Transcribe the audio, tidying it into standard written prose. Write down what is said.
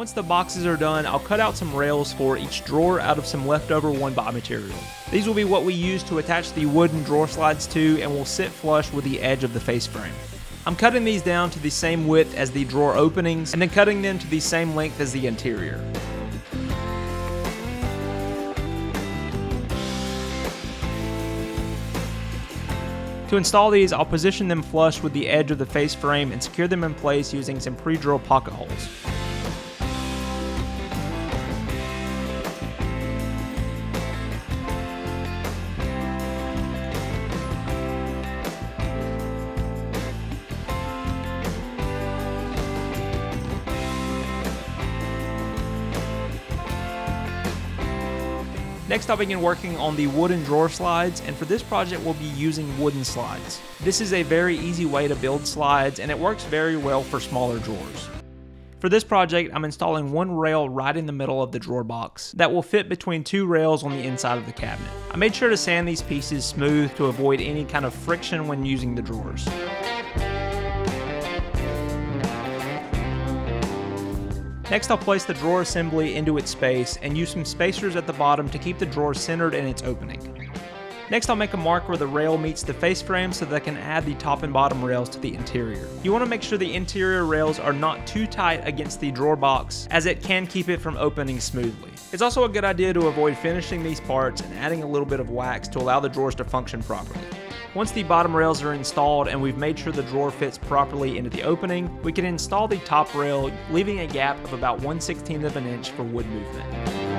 Once the boxes are done, I'll cut out some rails for each drawer out of some leftover 1x material. These will be what we use to attach the wooden drawer slides to and will sit flush with the edge of the face frame. I'm cutting these down to the same width as the drawer openings and then cutting them to the same length as the interior. To install these, I'll position them flush with the edge of the face frame and secure them in place using some pre-drilled pocket holes. Next, I'll begin working on the wooden drawer slides, and for this project we'll be using wooden slides. This is a very easy way to build slides, and it works very well for smaller drawers. For this project, I'm installing one rail right in the middle of the drawer box that will fit between two rails on the inside of the cabinet. I made sure to sand these pieces smooth to avoid any kind of friction when using the drawers. Next, I'll place the drawer assembly into its space and use some spacers at the bottom to keep the drawer centered in its opening. Next, I'll make a mark where the rail meets the face frame so that I can add the top and bottom rails to the interior. You want to make sure the interior rails are not too tight against the drawer box, as it can keep it from opening smoothly. It's also a good idea to avoid finishing these parts and adding a little bit of wax to allow the drawers to function properly. Once the bottom rails are installed and we've made sure the drawer fits properly into the opening, we can install the top rail, leaving a gap of about 1/16 of an inch for wood movement.